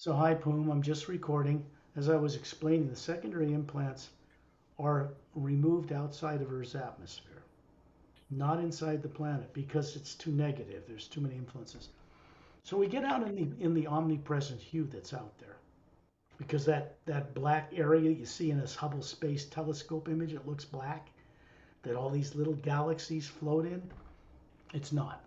So hi, Poom. I'm just recording. As I was explaining, the secondary implants are removed outside of Earth's atmosphere, not inside the planet because it's too negative. There's too many influences. So we get out in the omnipresent hue that's out there because that black area you see in this Hubble Space Telescope image, it looks black. That all these little galaxies float in. It's not.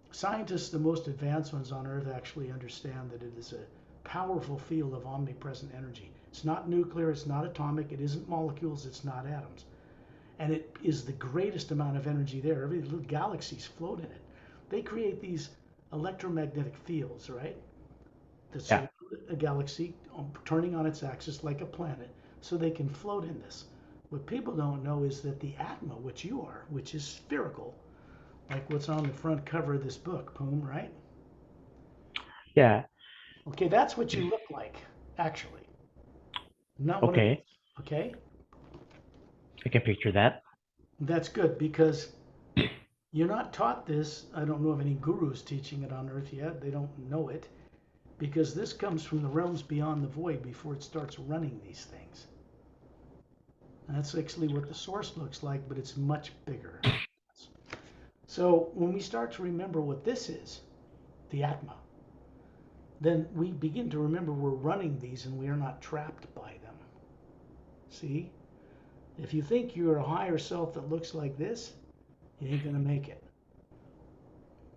Scientists, the most advanced ones on Earth, actually understand that it is a powerful field of omnipresent energy. It's not nuclear, it's not atomic, it isn't molecules, it's not atoms. And it is the greatest amount of energy there. Every little galaxies float in it. They create these electromagnetic fields, right? That Yeah. surround a galaxy turning on its axis like a planet so they can float in this. What people don't know is that the atma, which you are, which is spherical, like what's on the front cover of this book, Poom, right? Yeah. Okay, that's what you look like, actually. Not one of Okay. these. Okay? I can picture that. That's good because you're not taught this. I don't know of any gurus teaching it on earth yet. They don't know it because this comes from the realms beyond the void before it starts running these things. That's actually what the source looks like, but it's much bigger. So when we start to remember what this is, the Atma, then we begin to remember we're running these and we are not trapped by them. See? If you think you're a higher self that looks like this, you ain't gonna make it.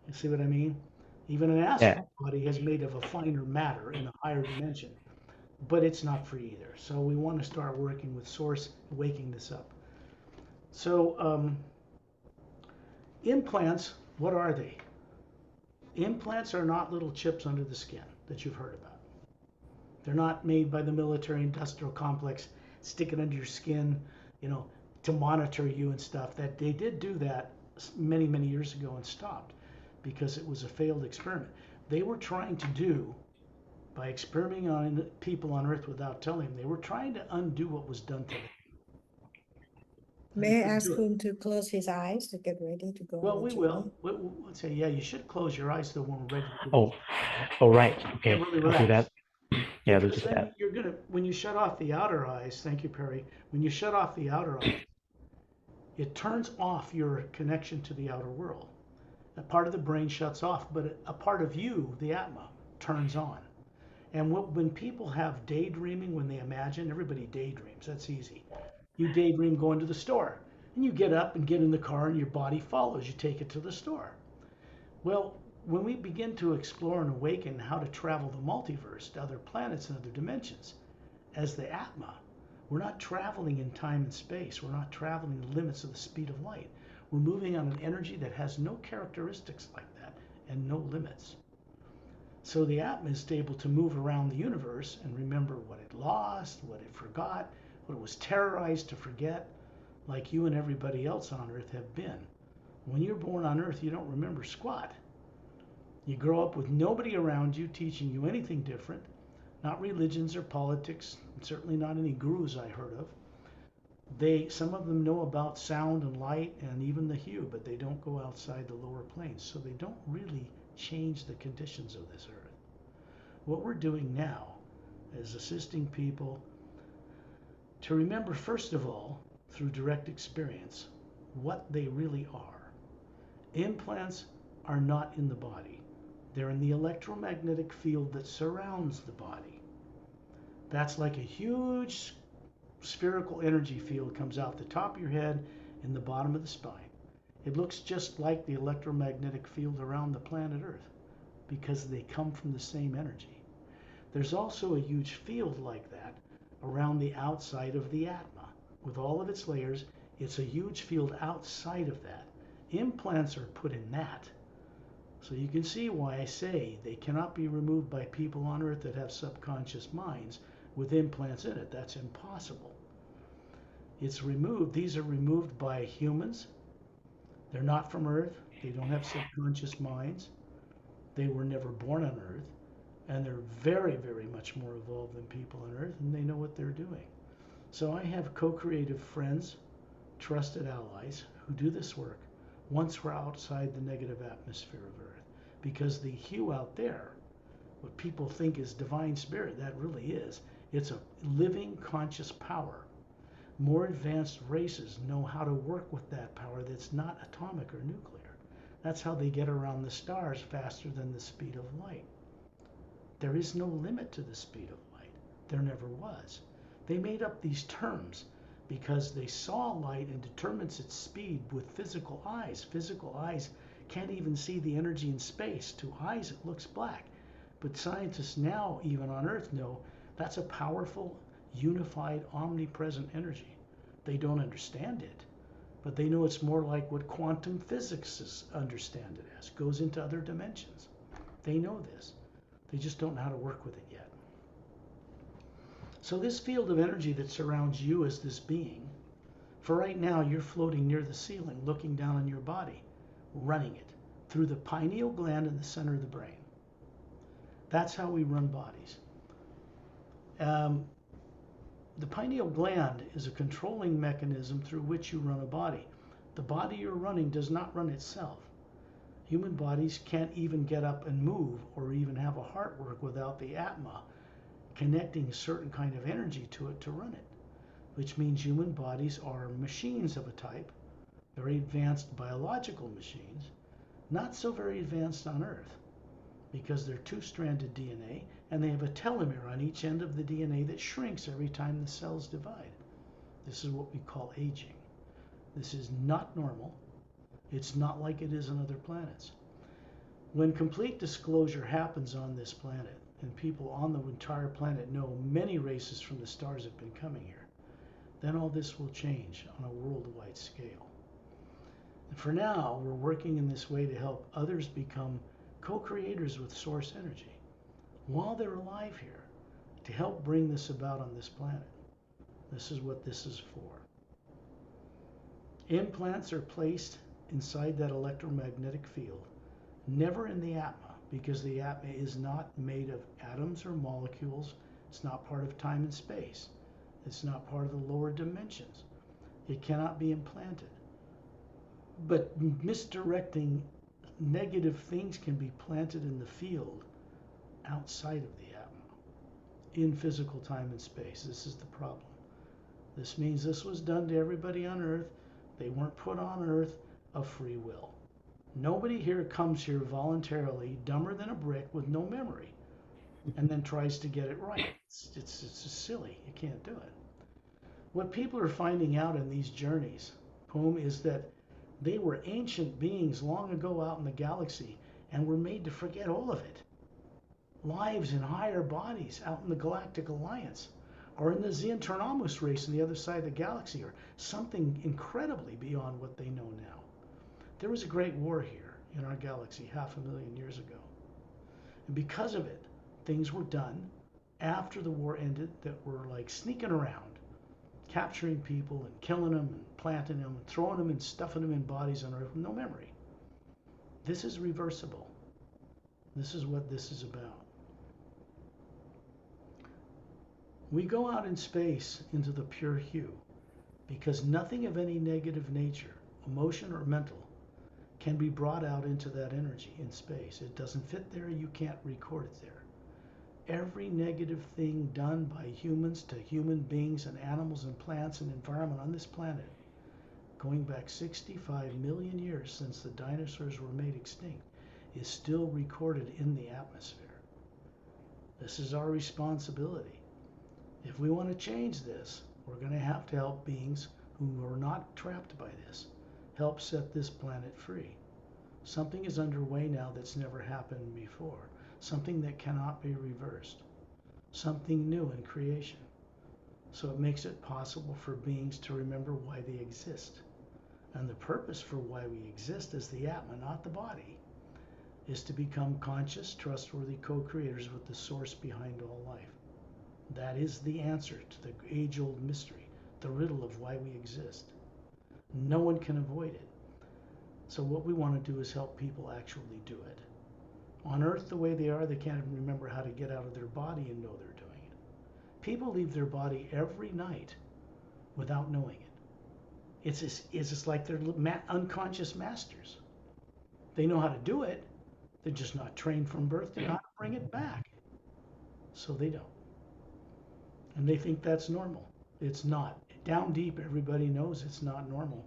You see what I mean? Even an Yeah. astral body is made of a finer matter in a higher dimension, but it's not free either. So we want to start working with source, waking this up. So implants, what are they? Implants are not little chips under the skin that you've heard about. They're not made by the military industrial complex, stick it under your skin, you know, to monitor you and stuff. That they did do that many, many years ago and stopped because it was a failed experiment. They were trying to do by experimenting on people on Earth without telling them, they were trying to undo what was done to them. And they May I couldn't ask do it. him to close his eyes to get ready to go on Well, the we will. journey? We'll say, yeah, you should close your eyes though when we're ready to give you. Oh. All right. Get Okay. really I'll do relaxed. that. Yeah, I'll Because do then that. you're gonna, when you shut off the outer eyes, thank you, Pari, when you shut off the outer eyes, it turns off your connection to the outer world. A part of the brain shuts off, but a part of you, the Atma, turns on. And when people have daydreaming, when they imagine, everybody daydreams, that's easy. You daydream going to the store, and you get up and get in the car, and your body follows. You take it to the store. Well, when we begin to explore and awaken how to travel the multiverse to other planets and other dimensions, as the Atma, we're not traveling in time and space. We're not traveling the limits of the speed of light. We're moving on an energy that has no characteristics like that and no limits. So the Atma is able to move around the universe and remember what it lost, what it forgot, what it was terrorized to forget, like you and everybody else on Earth have been. When you're born on Earth, you don't remember squat. You grow up with nobody around you teaching you anything different, not religions or politics, certainly not any gurus I heard of. Some of them know about sound and light and even the hue, but they don't go outside the lower planes, so they don't really change the conditions of this earth. What we're doing now is assisting people to remember, first of all, through direct experience, what they really are. Implants are not in the body. They're in the electromagnetic field that surrounds the body. That's like a huge spherical energy field comes out the top of your head and the bottom of the spine. It looks just like the electromagnetic field around the planet Earth because they come from the same energy. There's also a huge field like that around the outside of the Atma. With all of its layers, it's a huge field outside of that. Implants are put in that. So you can see why I say they cannot be removed by people on Earth that have subconscious minds with implants in it. That's impossible. It's removed. These are removed by humans. They're not from Earth. They don't have subconscious minds. They were never born on Earth. And they're very, very much more evolved than people on Earth, and they know what they're doing. So I have co-creative friends, trusted allies, who do this work once we're outside the negative atmosphere of Earth. Because the hue out there what people think is divine spirit, that really is. It's a living conscious power. More advanced races know how to work with that power that's not atomic or nuclear. That's how they get around the stars faster than the speed of light. There is no limit to the speed of light. There never was. They made up these terms because they saw light and determines its speed with physical eyes. Physical eyes can't even see the energy in space. To eyes, it looks black. But scientists now, even on Earth, know that's a powerful, unified, omnipresent energy. They don't understand it, but they know it's more like what quantum physicists understand it as, goes into other dimensions. They know this. They just don't know how to work with it yet. So this field of energy that surrounds you as this being, for right now, you're floating near the ceiling, looking down on your body, running it through the pineal gland in the center of the brain. That's how we run bodies. The pineal gland is a controlling mechanism through which you run a body. The body you're running does not run itself. Human bodies can't even get up and move or even have a heart work without the atma connecting a certain kind of energy to it to run it, which means human bodies are machines of a type, very advanced biological machines, not so very advanced on Earth, because they're two-stranded DNA and they have a telomere on each end of the DNA that shrinks every time the cells divide. This is what we call aging. This is not normal. It's not like it is on other planets. When complete disclosure happens on this planet, and people on the entire planet know many races from the stars have been coming here, then all this will change on a worldwide scale. And for now, we're working in this way to help others become co-creators with source energy while they're alive here, to help bring this about on this planet. This is what this is for. Implants are placed inside that electromagnetic field, never in the atma, because the atma is not made of atoms or molecules. It's not part of time and space. It's not part of the lower dimensions. It cannot be implanted. But misdirecting negative things can be planted in the field outside of the atma, in physical time and space. This is the problem. This means this was done to everybody on Earth. They weren't put on Earth of free will. Nobody here comes here voluntarily, dumber than a brick with no memory, and then tries to get it right. It's just silly. You can't do it. What people are finding out in these journeys, Poom, is that they were ancient beings long ago out in the galaxy and were made to forget all of it. Lives in higher bodies out in the Galactic Alliance, or in the Xeontornamus race on the other side of the galaxy, or something incredibly beyond what they know now. There was a great war here in our galaxy 500,000 years ago. And because of it, things were done after the war ended that were like sneaking around, capturing people and killing them and planting them and throwing them and stuffing them in bodies on Earth with no memory. This is reversible. This is what this is about. We go out in space into the pure hue because nothing of any negative nature, emotion or mental, can be brought out into that energy in space. It doesn't fit there. You can't record it there. Every negative thing done by humans to human beings and animals and plants and environment on this planet, going back 65 million years since the dinosaurs were made extinct, is still recorded in the atmosphere. This is our responsibility. If we want to change this, we're going to have to help beings who are not trapped by this, help set this planet free. Something is underway now that's never happened before. Something that cannot be reversed. Something new in creation. So it makes it possible for beings to remember why they exist. And the purpose for why we exist as the Atma, not the body, is to become conscious, trustworthy co-creators with the source behind all life. That is the answer to the age-old mystery, the riddle of why we exist. No one can avoid it. So what we want to do is help people actually do it. On Earth, the way they are, they can't even remember how to get out of their body and know they're doing it. People leave their body every night without knowing it. It's just like they're unconscious masters. They know how to do it. They're just not trained from birth to know how to bring it back. So they don't. And they think that's normal. It's not. Down deep, everybody knows it's not normal.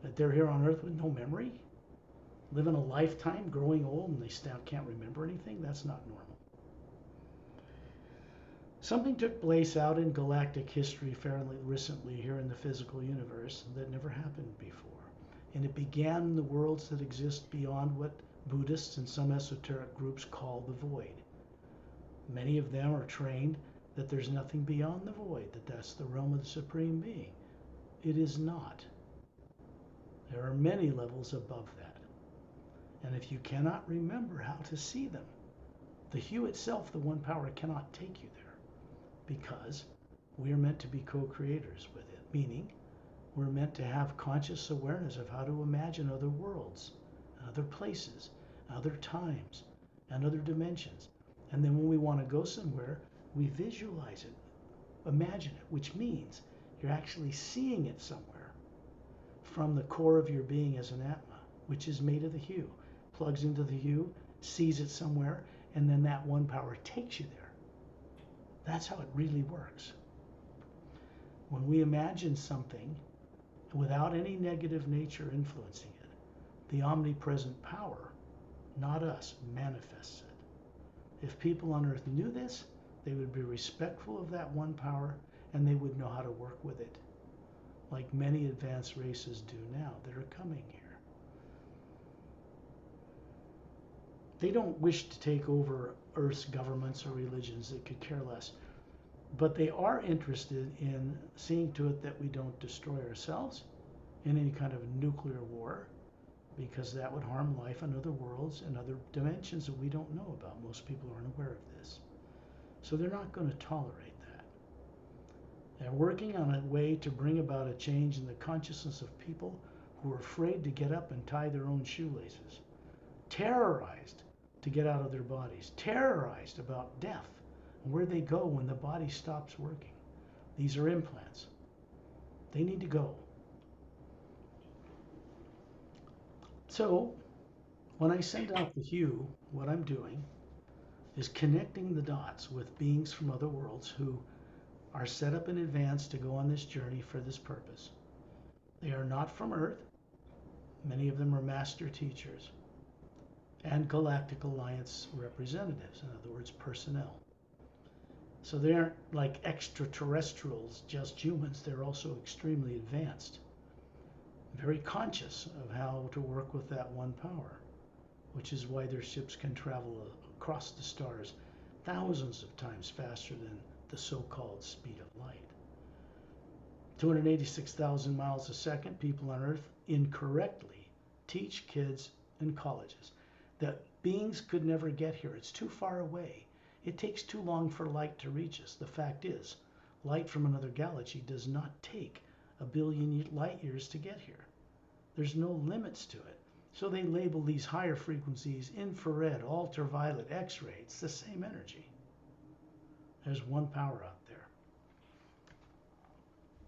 That they're here on earth with no memory, living a lifetime, growing old, and they can't remember anything, that's not normal. Something took place out in galactic history fairly recently here in the physical universe that never happened before. And it began in the worlds that exist beyond what Buddhists and some esoteric groups call the void. Many of them are trained that there's nothing beyond the void, that that's the realm of the Supreme Being. It is not. There are many levels above that. And if you cannot remember how to see them, the hue itself, the one power, cannot take you there. Because we are meant to be co-creators with it, meaning we're meant to have conscious awareness of how to imagine other worlds, other places, other times, and other dimensions. And then when we want to go somewhere, we visualize it, imagine it, which means you're actually seeing it somewhere from the core of your being as an Atma, which is made of the hue, plugs into the hue, sees it somewhere, and then that one power takes you there. That's how it really works. When we imagine something without any negative nature influencing it, the omnipresent power, not us, manifests it. If people on earth knew this, they would be respectful of that one power and they would know how to work with it, like many advanced races do now that are coming here. They don't wish to take over Earth's governments or religions. They could care less. But they are interested in seeing to it that we don't destroy ourselves in any kind of nuclear war, because that would harm life on other worlds and other dimensions that we don't know about. Most people aren't aware of this. So they're not going to tolerate that. They're working on a way to bring about a change in the consciousness of people who are afraid to get up and tie their own shoelaces, terrorized to get out of their bodies, terrorized about death and where they go when the body stops working. These are implants. They need to go. So when I send out the hue, what I'm doing is connecting the dots with beings from other worlds who are set up in advance to go on this journey for this purpose. They are not from Earth. Many of them are master teachers and Galactic Alliance representatives, in other words, personnel. So they aren't like extraterrestrials, just humans. They're also extremely advanced, very conscious of how to work with that one power, which is why their ships can travel across the stars thousands of times faster than the so-called speed of light. 286,000 miles a second, people on Earth incorrectly teach kids in colleges that beings could never get here. It's too far away. It takes too long for light to reach us. The fact is, light from another galaxy does not take 1 billion light years to get here. There's no limits to it. So they label these higher frequencies infrared, ultraviolet, X-ray. It's the same energy. There's one power out there.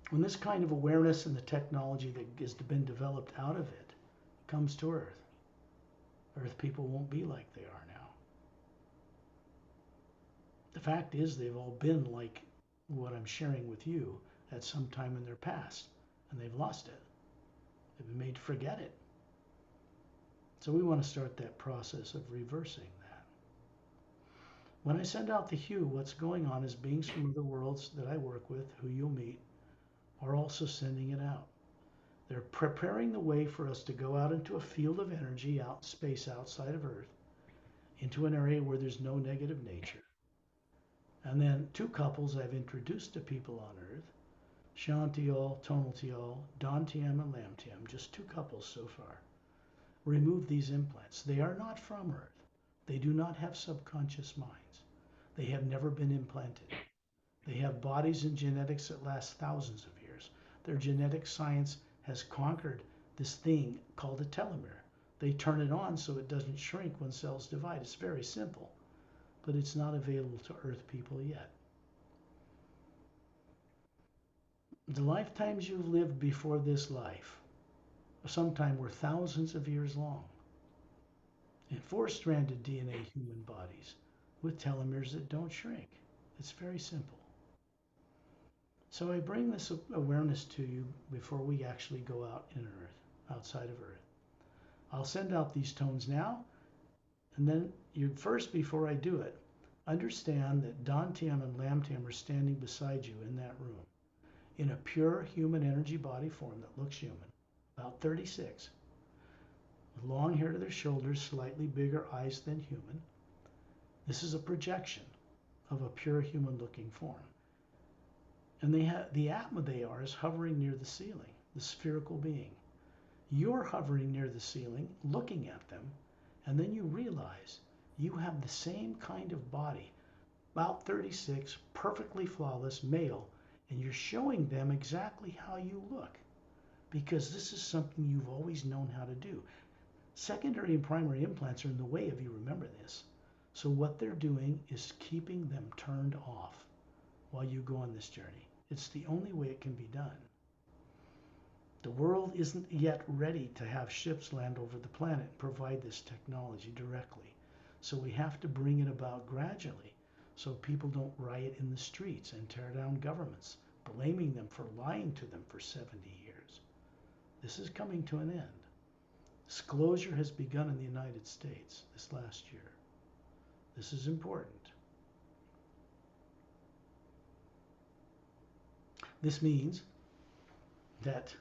When this kind of awareness and the technology that has been developed out of it comes to Earth, Earth people won't be like they are now. The fact is, they've all been like what I'm sharing with you at some time in their past, and they've lost it. They've been made to forget it. So we want to start that process of reversing that. When I send out the hue, what's going on is beings from other worlds that I work with, who you'll meet, are also sending it out. They're preparing the way for us to go out into a field of energy out in space outside of Earth, into an area where there's no negative nature. And then 2 couples I've introduced to people on Earth, Shantial, Tonaltial, Dantiam, and Lamtiam, just 2 couples so far, remove these implants. They are not from Earth. They do not have subconscious minds. They have never been implanted. They have bodies and genetics that last thousands of years. Their genetic science has conquered this thing called a telomere. They turn it on so it doesn't shrink when cells divide. It's very simple, but it's not available to Earth people yet. The lifetimes you've lived before this life sometime were thousands of years long. In 4-stranded DNA human bodies, with telomeres that don't shrink. It's very simple. So I bring this awareness to you before we actually go out in Earth, outside of Earth. I'll send out these tones now, and then you first, before I do it, understand that Dan Tiam and Lam Tiam are standing beside you in that room, in a pure human energy body form that looks human, about 36, with long hair to their shoulders, slightly bigger eyes than human. This is a projection of a pure human-looking form. And the Atma they are is hovering near the ceiling, the spherical being. You're hovering near the ceiling, looking at them, and then you realize you have the same kind of body, about 36, perfectly flawless, male, and you're showing them exactly how you look, because this is something you've always known how to do. Secondary and primary implants are in the way of you remember this. So what they're doing is keeping them turned off while you go on this journey. It's the only way it can be done. The world isn't yet ready to have ships land over the planet and provide this technology directly. So we have to bring it about gradually so people don't riot in the streets and tear down governments, blaming them for lying to them for 70 years. This is coming to an end. Disclosure has begun in the United States this last year. This is important. This means that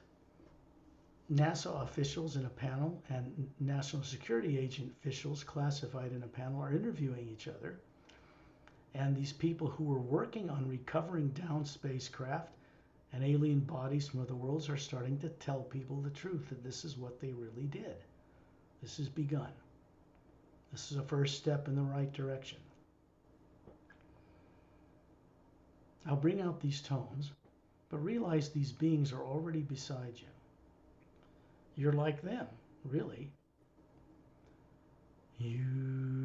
NASA officials in a panel and national security agent officials classified in a panel are interviewing each other. And these people who were working on recovering down spacecraft and alien bodies from other worlds are starting to tell people the truth, that this is what they really did. This has begun. This is a first step in the right direction. I'll bring out these tones, but realize these beings are already beside you. You're like them, really. You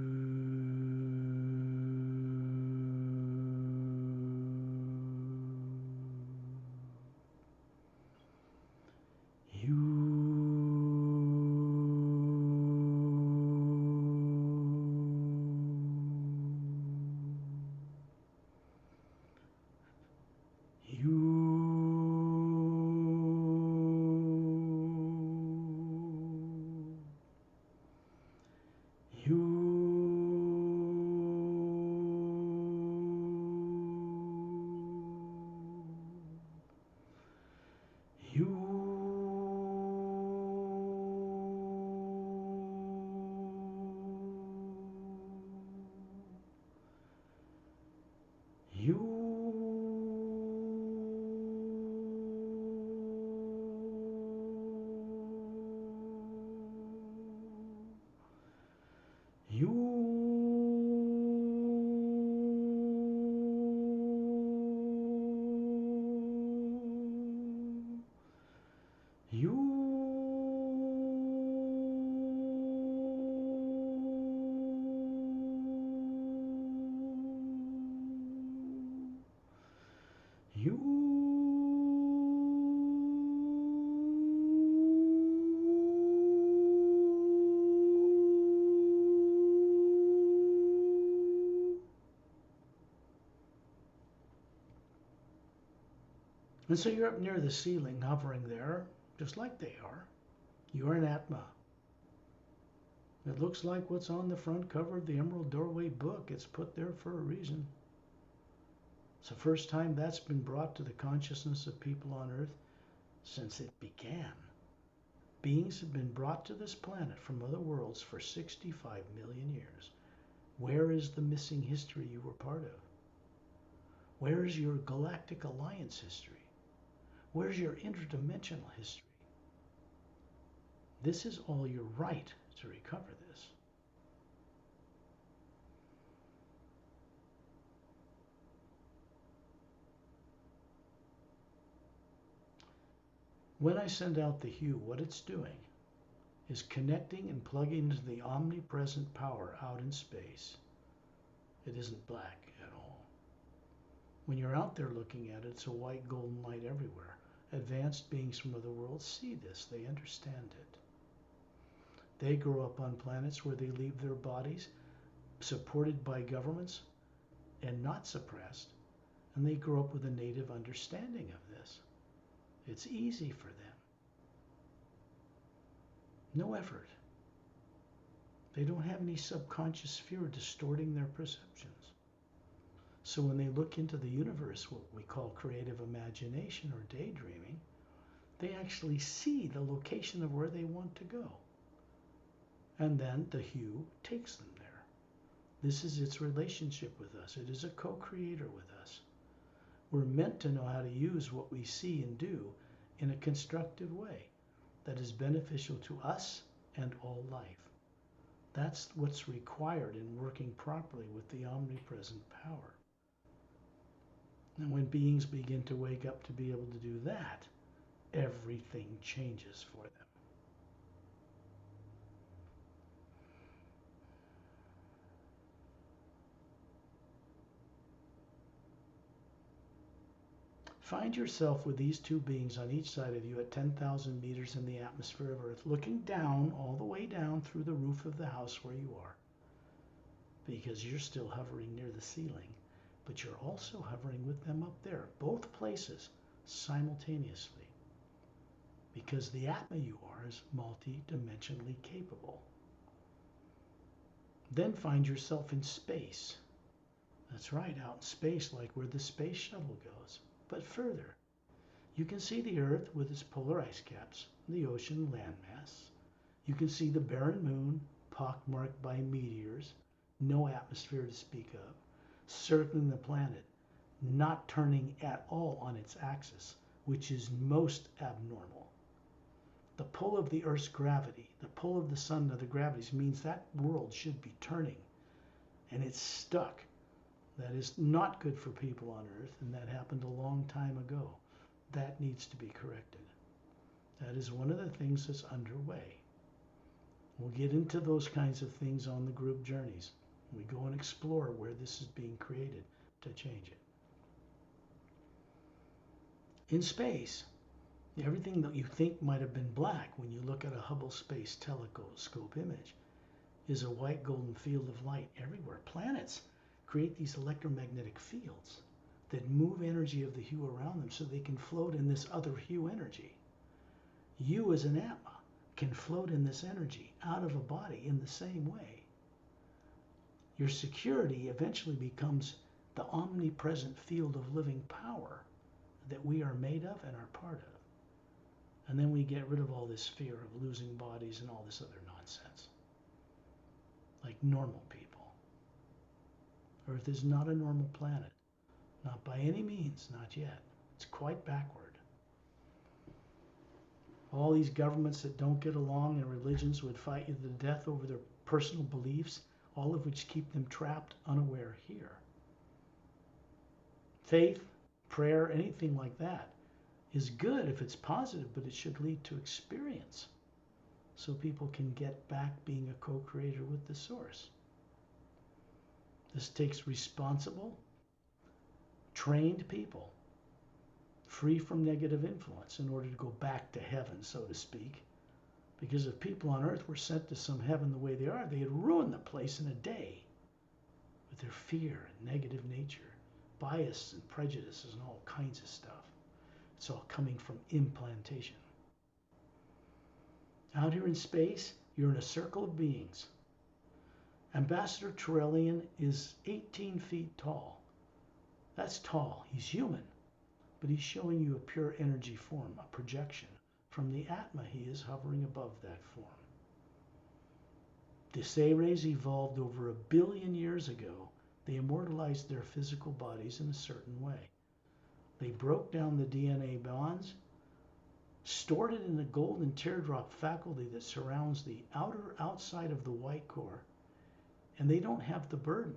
And so you're up near the ceiling, hovering there, just like they are. You're an Atma. It looks like what's on the front cover of the Emerald Doorway book. It's put there for a reason. It's the first time that's been brought to the consciousness of people on Earth since it began. Beings have been brought to this planet from other worlds for 65 million years. Where is the missing history you were part of? Where is your galactic alliance history? Where's your interdimensional history? This is all your right to recover this. When I send out the hue, what it's doing is connecting and plugging into the omnipresent power out in space. It isn't black at all. When you're out there looking at it, it's a white golden light everywhere. Advanced beings from other worlds see this. They understand it. They grow up on planets where they leave their bodies supported by governments and not suppressed, and they grow up with a native understanding of this. It's easy for them. No effort. They don't have any subconscious fear distorting their perceptions. So when they look into the universe, what we call creative imagination or daydreaming, they actually see the location of where they want to go. And then the hue takes them there. This is its relationship with us. It is a co-creator with us. We're meant to know how to use what we see and do in a constructive way that is beneficial to us and all life. That's what's required in working properly with the omnipresent power. And when beings begin to wake up to be able to do that, everything changes for them. Find yourself with these two beings on each side of you at 10,000 meters in the atmosphere of Earth, looking down, all the way down through the roof of the house where you are. Because you're still hovering near the ceiling, but you're also hovering with them up there, both places simultaneously. Because the Atma you are is multi-dimensionally capable. Then find yourself in space. That's right, out in space, like where the space shuttle goes. But further, you can see the Earth with its polar ice caps, the ocean landmass. You can see the barren moon, pockmarked by meteors, no atmosphere to speak of, circling the planet, not turning at all on its axis, which is most abnormal. The pull of the Earth's gravity, the pull of the sun to the gravities means that world should be turning, and it's stuck. That is not good for people on Earth, and that happened a long time ago. That needs to be corrected. That is one of the things that's underway. We'll get into those kinds of things on the group journeys. We go and explore where this is being created to change it. In space, everything that you think might have been black when you look at a Hubble Space Telescope image is a white golden field of light everywhere. Planets create these electromagnetic fields that move energy of the hue around them so they can float in this other hue energy. You as an Atma can float in this energy out of a body in the same way. Your security eventually becomes the omnipresent field of living power that we are made of and are part of. And then we get rid of all this fear of losing bodies and all this other nonsense. Like normal people. Earth is not a normal planet. Not by any means, not yet. It's quite backward. All these governments that don't get along and religions would fight you to death over their personal beliefs, all of which keep them trapped, unaware here. Faith, prayer, anything like that is good if it's positive, but it should lead to experience so people can get back being a co-creator with the source. This takes responsible, trained people, free from negative influence in order to go back to heaven, so to speak. Because if people on earth were sent to some heaven the way they are, they'd ruin the place in a day with their fear and negative nature, bias and prejudices and all kinds of stuff. It's all coming from implantation. Out here in space, you're in a circle of beings. Ambassador Turellian is 18 feet tall. That's tall. He's human. But he's showing you a pure energy form, a projection. From the Atma, he is hovering above that form. The Seres evolved over 1 billion years ago. They immortalized their physical bodies in a certain way. They broke down the DNA bonds, stored it in the golden teardrop faculty that surrounds the outside of the white core, and they don't have the burden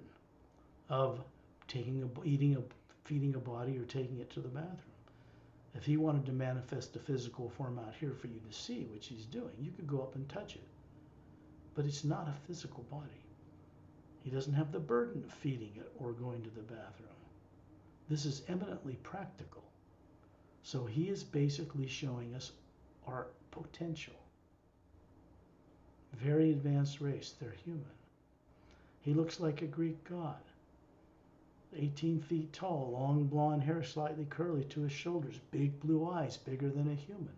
of feeding a body or taking it to the bathroom. If he wanted to manifest the physical form out here for you to see, which he's doing, you could go up and touch it. But it's not a physical body. He doesn't have the burden of feeding it or going to the bathroom. This is eminently practical. So he is basically showing us our potential. Very advanced race, they're human. He looks like a Greek god. 18 feet tall, long blonde hair slightly curly to his shoulders, big blue eyes, bigger than a human.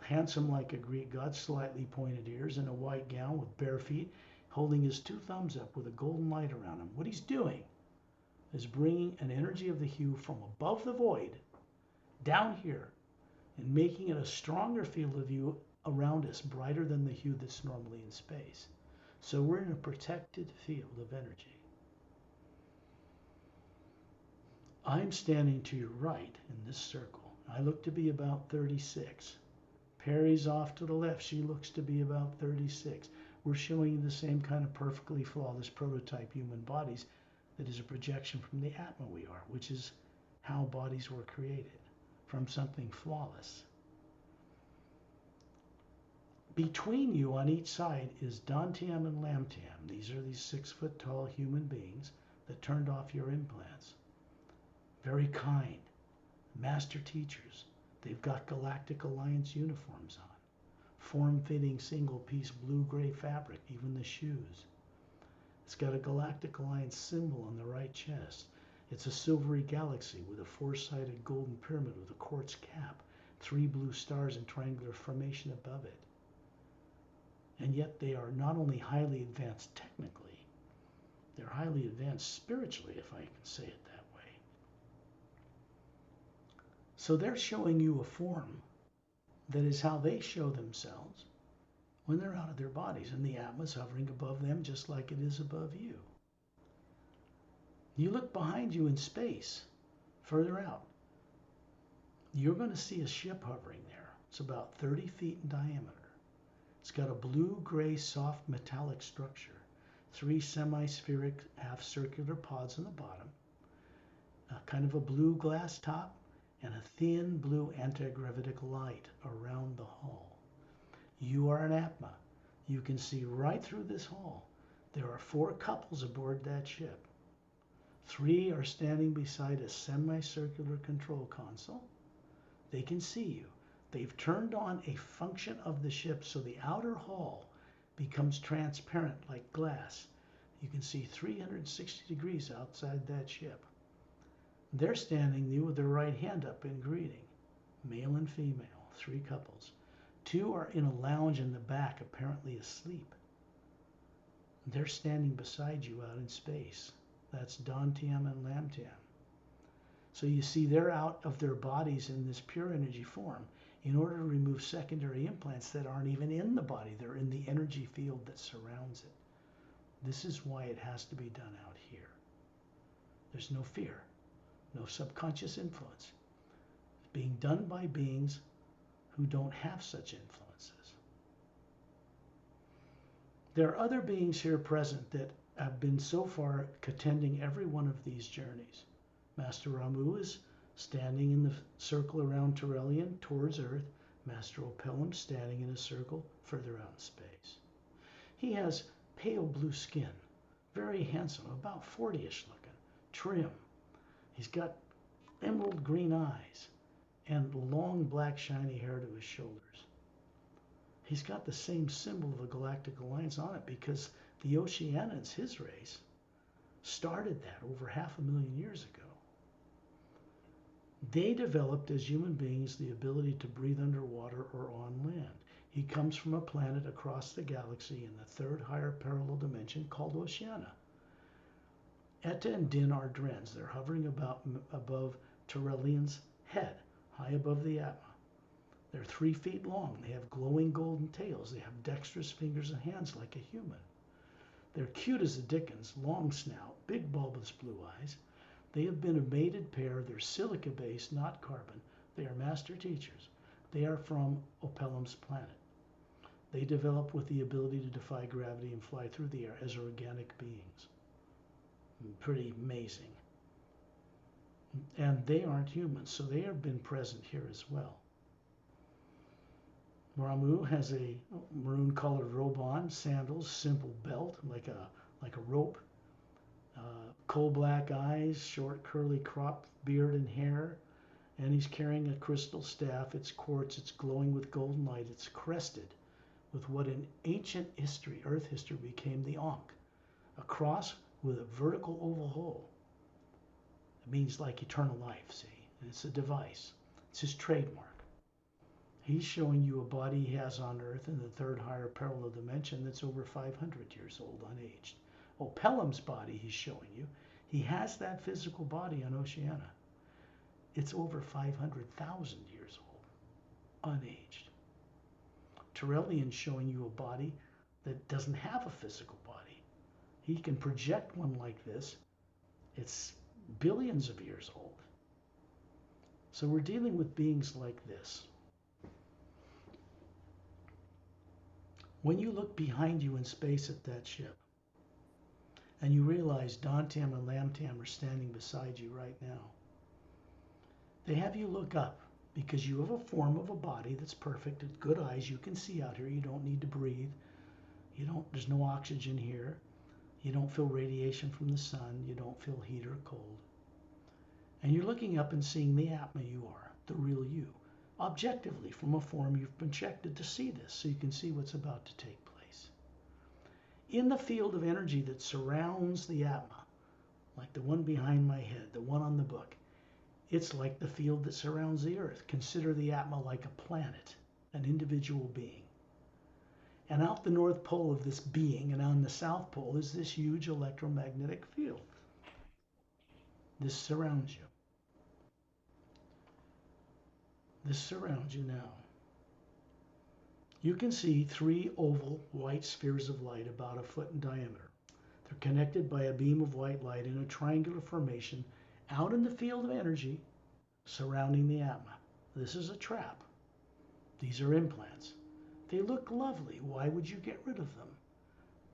Handsome like a Greek god, slightly pointed ears, in a white gown with bare feet, holding his two thumbs up with a golden light around him. What he's doing is bringing an energy of the hue from above the void down here and making it a stronger field of view around us, brighter than the hue that's normally in space. So we're in a protected field of energy. I'm standing to your right in this circle. I look to be about 36. Pari's off to the left. She looks to be about 36. We're showing you the same kind of perfectly flawless prototype human bodies that is a projection from the Atma we are, which is how bodies were created, from something flawless. Between you on each side is Dantium and Lamtium. These are these 6-foot tall human beings that turned off your implants. Very kind, master teachers. They've got Galactic Alliance uniforms on, form-fitting single-piece blue-gray fabric, even the shoes. It's got a Galactic Alliance symbol on the right chest. It's a silvery galaxy with a 4-sided golden pyramid with a quartz cap, 3 blue stars in triangular formation above it. And yet they are not only highly advanced technically, they're highly advanced spiritually, if I can say it that way. So they're showing you a form that is how they show themselves when they're out of their bodies, and the Atma's hovering above them just like it is above you. You look behind you in space, further out, you're going to see a ship hovering there. It's about 30 feet in diameter. It's got a blue-gray soft metallic structure, 3 semi-spheric half-circular pods on the bottom, kind of a blue glass top, and a thin blue anti-gravitic light around the hull. You are an Atma. You can see right through this hall. There are 4 couples aboard that ship. 3 are standing beside a semicircular control console. They can see you. They've turned on a function of the ship so the outer hull becomes transparent like glass. You can see 360 degrees outside that ship. They're standing there with their right hand up in greeting. Male and female, 3 couples. 2 are in a lounge in the back, apparently asleep. They're standing beside you out in space. That's Dantium and Lamtium. So you see they're out of their bodies in this pure energy form in order to remove secondary implants that aren't even in the body. They're in the energy field that surrounds it. This is why it has to be done out here. There's no fear, no subconscious influence. It's being done by beings who don't have such influences. There are other beings here present that have been so far attending every one of these journeys. Master Ramu is standing in the circle around Turelian towards Earth. Master Opelum standing in a circle further out in space. He has pale blue skin, very handsome, about 40-ish looking, trim. He's got emerald green eyes and long black shiny hair to his shoulders. He's got the same symbol of the Galactic Alliance on it because the Oceanians, his race, started that over 500,000 years ago. They developed as human beings the ability to breathe underwater or on land. He comes from a planet across the galaxy in the 3rd higher parallel dimension called Oceania. Etta and Din are Drens. They're hovering above Turelian's head, high above the Atma. They're 3 feet long. They have glowing golden tails. They have dexterous fingers and hands like a human. They're cute as the dickens, long snout, big bulbous blue eyes. They have been a mated pair. They're silica-based, not carbon. They are master teachers. They are from Opelum's planet. They developed with the ability to defy gravity and fly through the air as organic beings. Pretty amazing. And they aren't humans, so they have been present here as well. Ramu has a maroon-colored robe on, sandals, simple belt, like a rope. Coal black eyes, short curly cropped beard and hair, and he's carrying a crystal staff. It's quartz, it's glowing with golden light, it's crested with what in ancient history, Earth history, became the Ankh, A cross with a vertical oval hole. It means like eternal life, see? And it's a device. It's his trademark. He's showing you a body he has on Earth in the third higher parallel dimension that's over 500 years old, unaged. Oh, Pelham's body he's showing you. He has that physical body on Oceania. It's over 500,000 years old, unaged. Terrellian's showing you a body that doesn't have a physical body. He can project one like this. It's billions of years old. So we're dealing with beings like this. When you look behind you in space at that ship, and you realize Dantam and Lamtam are standing beside you right now, they have you look up because you have a form of a body that's perfect, with good eyes. You can see out here. You don't need to breathe. There's no oxygen here. You don't feel radiation from the sun. You don't feel heat or cold. And you're looking up and seeing the Atma you are, the real you, objectively from a form you've projected to see this, so you can see what's about to take place. In the field of energy that surrounds the Atma, like the one behind my head, the one on the book, it's like the field that surrounds the Earth. Consider the Atma like a planet, an individual being. And out the North Pole of this being and on the South Pole is this huge electromagnetic field. This surrounds you. This surrounds you now. You can see 3 oval white spheres of light about a foot in diameter. They're connected by a beam of white light in a triangular formation out in the field of energy surrounding the Atma. This is a trap. These are implants. They look lovely. Why would you get rid of them?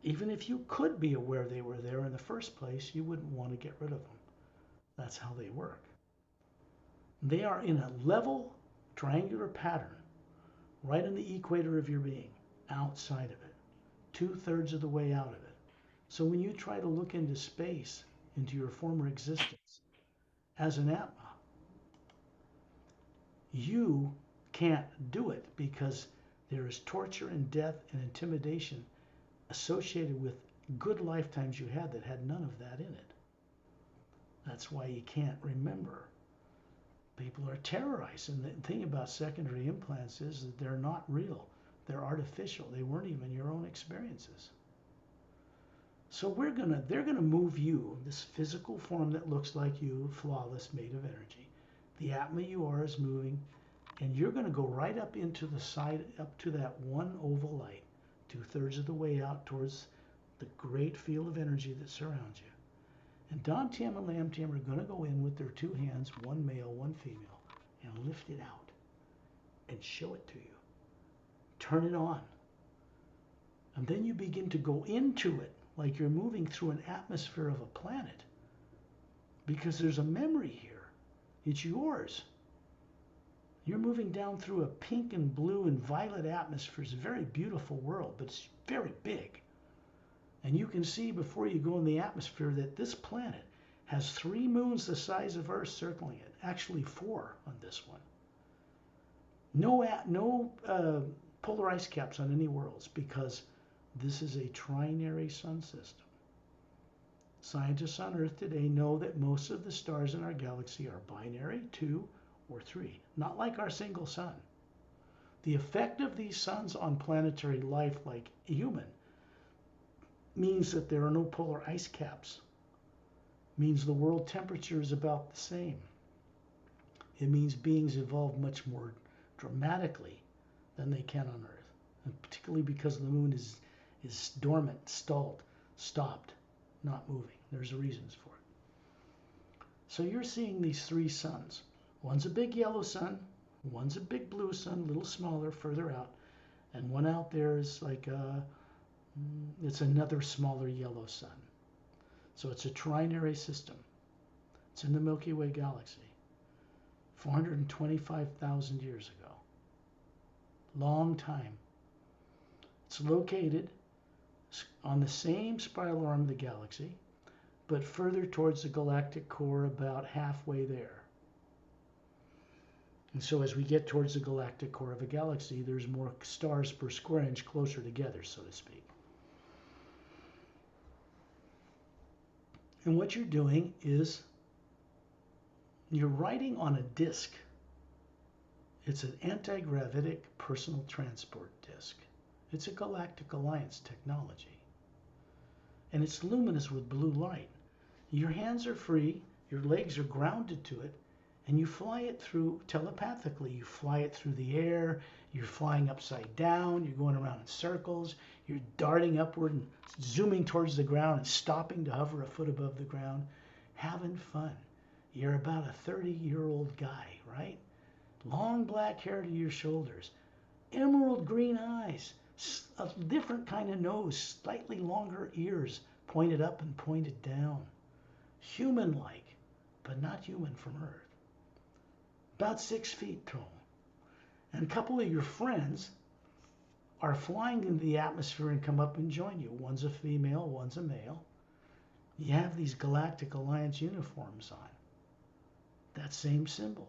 Even if you could be aware they were there in the first place, you wouldn't want to get rid of them. That's how they work. They are in a level triangular pattern right in the equator of your being, outside of it, 2/3 of the way out of it. So when you try to look into space, into your former existence as an Atma, you can't do it because there is torture and death and intimidation associated with good lifetimes you had that had none of that in it. That's why you can't remember. People are terrorized. And the thing about secondary implants is that they're not real. They're artificial. They weren't even your own experiences. So they're gonna move you, this physical form that looks like you, flawless, made of energy. The Atma you are is moving, and you're gonna go right up into the side, up to that one oval light, 2/3 of the way out towards the great field of energy that surrounds you. And Dantam and Lamtam are going to go in with their 2 hands, one male, one female, and lift it out and show it to you. Turn it on. And then you begin to go into it like you're moving through an atmosphere of a planet. Because there's a memory here. It's yours. You're moving down through a pink and blue and violet atmosphere. It's a very beautiful world, but it's very big. And you can see before you go in the atmosphere that this planet has 3 moons the size of Earth circling it. Actually 4 on this one. No polar ice caps on any worlds because this is a trinary sun system. Scientists on Earth today know that most of the stars in our galaxy are binary, 2 or 3, not like our single sun. The effect of these suns on planetary life like human means that there are no polar ice caps. Means the world temperature is about the same. It means beings evolve much more dramatically than they can on Earth, and particularly because the moon is dormant, stalled, stopped, not moving. There's reasons for it. So you're seeing these 3 suns. One's a big yellow sun, one's a big blue sun, a little smaller, further out, and one out there is like it's another smaller yellow sun. So it's a trinary system. It's in the Milky Way galaxy, 425,000 years ago. Long time. It's located on the same spiral arm of the galaxy, but further towards the galactic core, about halfway there. And so as we get towards the galactic core of a galaxy, there's more stars per square inch closer together, so to speak. And what you're doing is you're riding on a disk. It's an anti-gravitic personal transport disk. It's a Galactic Alliance technology. And it's luminous with blue light. Your hands are free, your legs are grounded to it, and you fly it through telepathically. You fly it through the air, you're flying upside down, you're going around in circles, you're darting upward and zooming towards the ground and stopping to hover a foot above the ground, having fun. You're about a 30-year-old guy, right? Long black hair to your shoulders, emerald green eyes, a different kind of nose, slightly longer ears, pointed up and pointed down. Human-like, but not human from Earth. About 6 feet tall. And a couple of your friends are flying into the atmosphere and come up and join you. One's a female, one's a male. You have these Galactic Alliance uniforms on. That same symbol.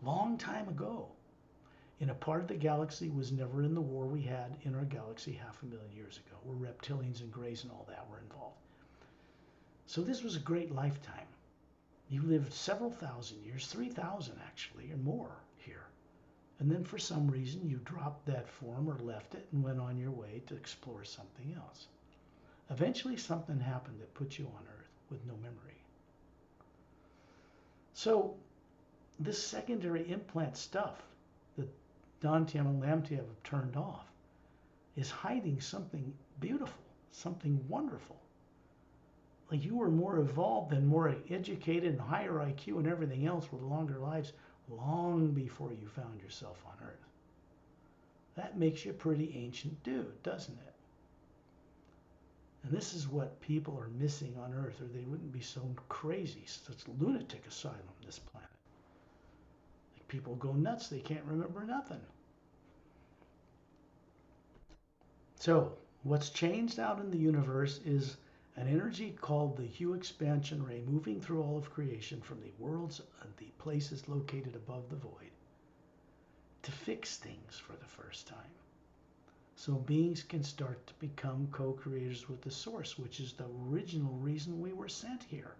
Long time ago, in a part of the galaxy was never in the war we had in our galaxy 500,000 years ago, where reptilians and greys and all that were involved. So this was a great lifetime. You lived several thousand years, 3,000 actually, or more here. And then for some reason you dropped that form or left it and went on your way to explore something else. Eventually something happened that put you on Earth with no memory. So this secondary implant stuff that Dantium and Lamtium have turned off is hiding something beautiful, something wonderful. Like you were more evolved and more educated and higher IQ and everything else with longer lives long before you found yourself on Earth. That makes you a pretty ancient dude, doesn't it? And this is what people are missing on Earth, or they wouldn't be so crazy. Such lunatic asylum, this planet. Like people go nuts, they can't remember nothing. So, what's changed out in the universe is an energy called the Hue expansion ray moving through all of creation from the worlds and the places located above the void to fix things for the first time. So beings can start to become co-creators with the source, which is the original reason we were sent here.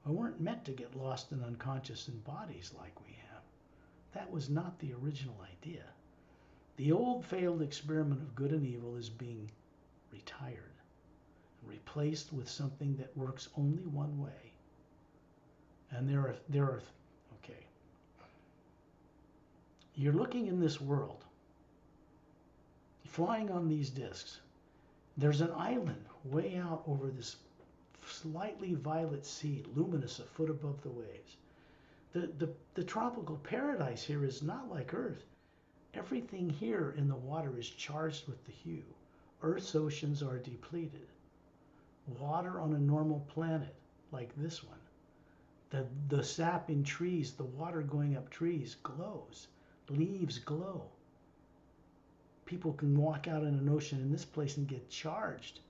We weren't meant to get lost and unconscious in bodies like we have. That was not the original idea. The old failed experiment of good and evil is being retired, replaced with something that works only one way. And there are okay. You're looking in this world, flying on these discs. There's an island way out over this slightly violet sea, luminous a foot above the waves. The tropical paradise here is not like Earth. Everything here in the water is charged with the hue. Earth's oceans are depleted. Water on a normal planet like this one, the sap in trees, the water going up trees glows. Leaves glow. People can walk out in an ocean in this place and get charged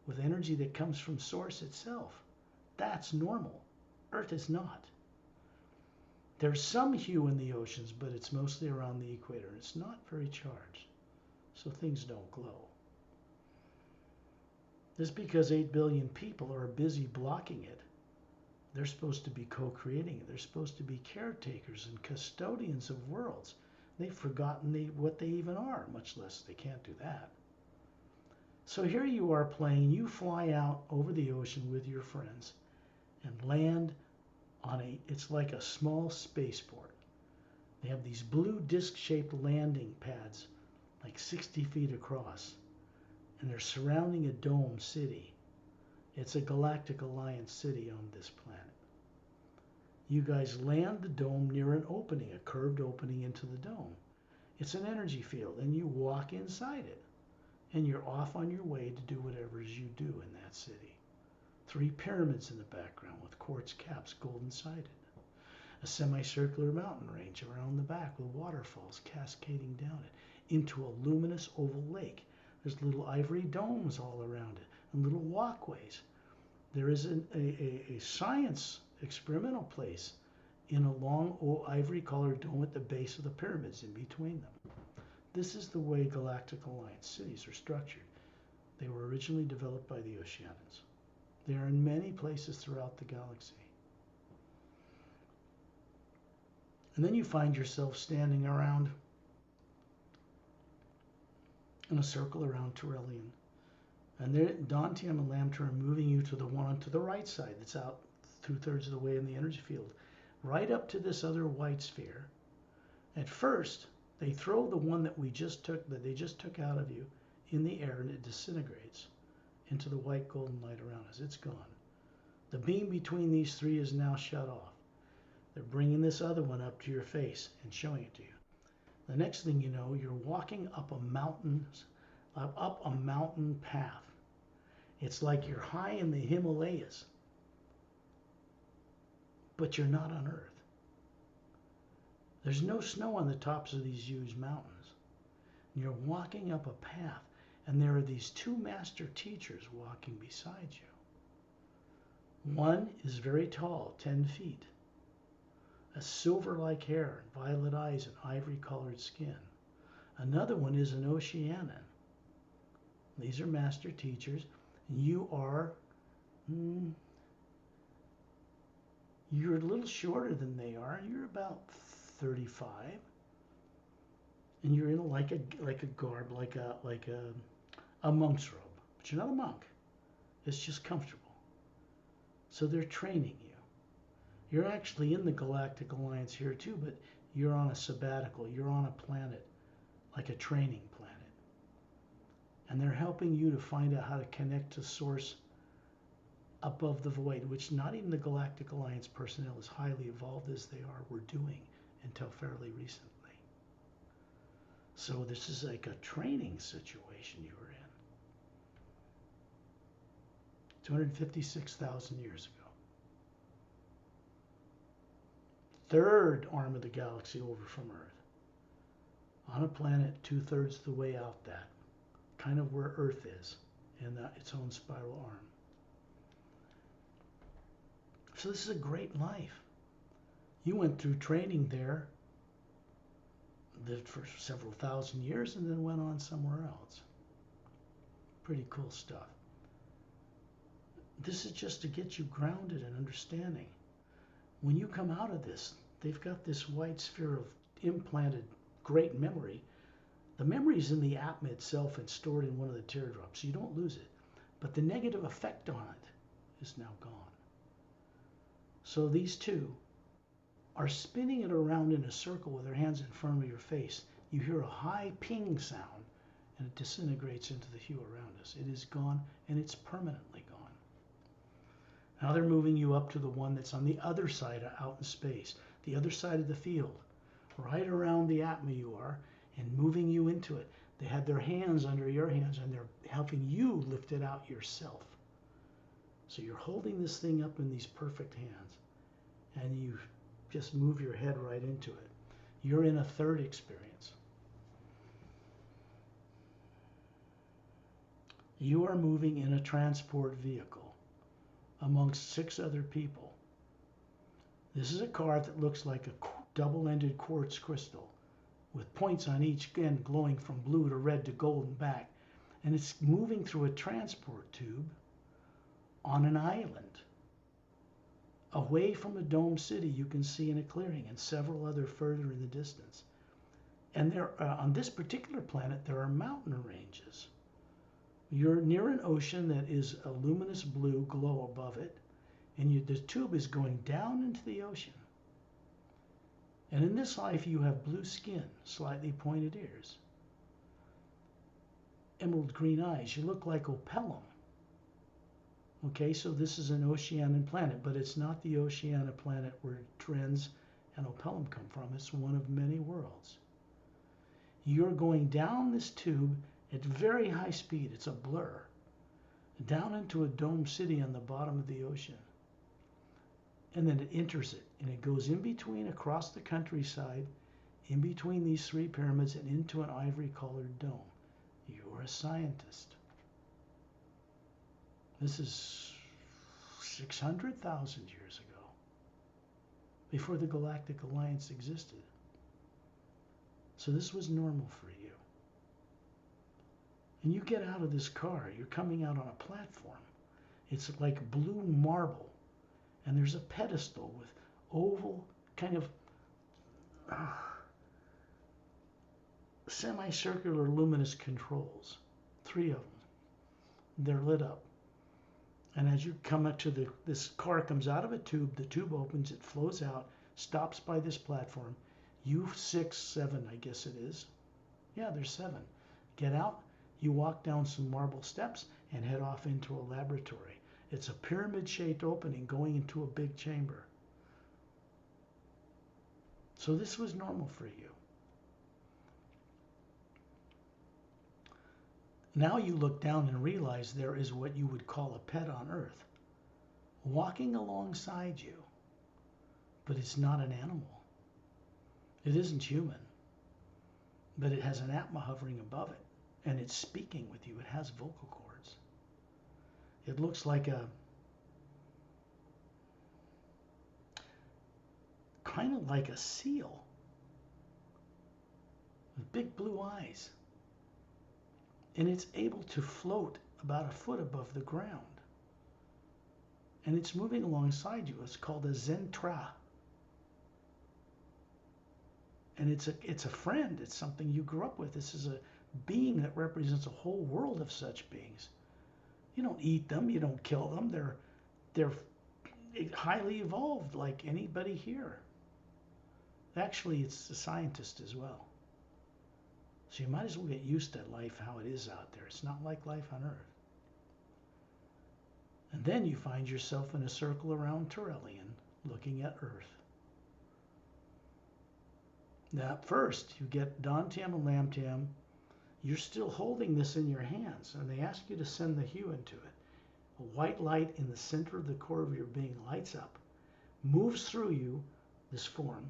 with energy that comes from source itself. That's normal. Earth is not. There's some hue in the oceans, but it's mostly around the equator. It's not very charged, so things don't glow. Just because 8 billion people are busy blocking it, they're supposed to be co-creating it. They're supposed to be caretakers and custodians of worlds. They've forgotten what they even are, much less they can't do that. So here you are playing. You fly out over the ocean with your friends and land on it's like a small spaceport. They have these blue disc-shaped landing pads, like 60 feet across, and they're surrounding a dome city. It's a Galactic Alliance city on this planet. You guys land the dome near an opening, a curved opening into the dome. It's an energy field, and you walk inside it, and you're off on your way to do whatever it is you do in that city. 3 pyramids in the background with quartz caps, golden-sided. A semicircular mountain range around the back with waterfalls cascading down it into a luminous oval lake. There's little ivory domes all around it and little walkways. There is a science experimental place in a long ivory colored dome at the base of the pyramids in between them. This is the way Galactic Alliance cities are structured. They were originally developed by the Oceanians. They're in many places throughout the galaxy. And then you find yourself standing around in a circle around Tyrellian. And there, Dantium and Lambda are moving you to the one to the right side that's out 2/3 of the way in the energy field, right up to this other white sphere. At first, they throw the one that they just took out of you in the air, and it disintegrates into the white golden light around us. It's gone. The beam between these three is now shut off. They're bringing this other one up to your face and showing it to you. The next thing you know, you're walking up a mountain path. It's like you're high in the Himalayas, but you're not on Earth. There's no snow on the tops of these huge mountains. And you're walking up a path, and there are these two master teachers walking beside you. One is very tall, 10 feet, a silver-like hair, and violet eyes, and ivory-colored skin. Another one is an Oceanian. These are master teachers. You are, you're a little shorter than they are. You're about 35, and you're in like a garb, like a monk's robe. But you're not a monk. It's just comfortable. So they're training you. You're actually in the Galactic Alliance here too, but you're on a sabbatical. You're on a planet, like a training planet. And they're helping you to find out how to connect to Source above the void, which not even the Galactic Alliance personnel, as highly evolved as they are, were doing until fairly recently. So this is like a training situation you were in. 256,000 years ago. Third arm of the galaxy over from Earth. On a planet 2/3 the way out that. Kind of where Earth is in its own spiral arm. So this is a great life. You went through training there, lived for several thousand years, and then went on somewhere else. Pretty cool stuff. This is just to get you grounded and understanding. When you come out of this, they've got this white sphere of implanted great memory. The memory is in the atma itself and stored in one of the teardrops, so you don't lose it. But the negative effect on it is now gone. So these two are spinning it around in a circle with their hands in front of your face. You hear a high ping sound, and it disintegrates into the hue around us. It is gone, and it's permanently gone. Now they're moving you up to the one that's on the other side, out in space, the other side of the field, right around the atma you are, and moving you into it. They had their hands under your hands, and they're helping you lift it out yourself. So you're holding this thing up in these perfect hands, and you just move your head right into it. You're in a third experience. You are moving in a transport vehicle amongst 6 other people. This is a car that looks like a double-ended quartz crystal with points on each end glowing from blue to red to gold and back. And it's moving through a transport tube on an island. Away from a domed city, you can see in a clearing, and several other further in the distance. And there, on this particular planet, there are mountain ranges. You're near an ocean that is a luminous blue glow above it, and the tube is going down into the ocean. And in this life, you have blue skin, slightly pointed ears, emerald green eyes. You look like Opellum. Okay, so this is an Oceanian planet, but it's not the Oceania planet where Trends and Opellum come from. It's one of many worlds. You're going down this tube at very high speed. It's a blur. Down into a domed city on the bottom of the ocean. And then it enters it, and it goes in between, across the countryside, in between these 3 pyramids, and into an ivory-colored dome. You're a scientist. This is 600,000 years ago, before the Galactic Alliance existed. So this was normal for you. And you get out of this car, you're coming out on a platform. It's like blue marble, and there's a pedestal with oval kind of semicircular luminous controls, 3 of them. They're lit up. And as you come up to this car comes out of a tube, the tube opens, it flows out, stops by this platform. You 6, 7, I guess it is. Yeah, there's 7. Get out, you walk down some marble steps and head off into a laboratory. It's a pyramid-shaped opening going into a big chamber. So this was normal for you. Now you look down and realize there is what you would call a pet on Earth, walking alongside you, but it's not an animal. It isn't human, but it has an atma hovering above it, and it's speaking with you. It has vocal cords. It looks like a kind of like a seal with big blue eyes. And it's able to float about a foot above the ground. And it's moving alongside you. It's called a zentra. And it's a friend. It's something you grew up with. This is a being that represents a whole world of such beings. You don't eat them. You don't kill them. They're highly evolved like anybody here. Actually, it's a scientist as well. So you might as well get used to life how it is out there. It's not like life on Earth. And then you find yourself in a circle around Turelian, looking at Earth. Now, first, you get Dantium and Lamtium. You're still holding this in your hands, and they ask you to send the hue into it. A white light in the center of the core of your being lights up, moves through you, this form.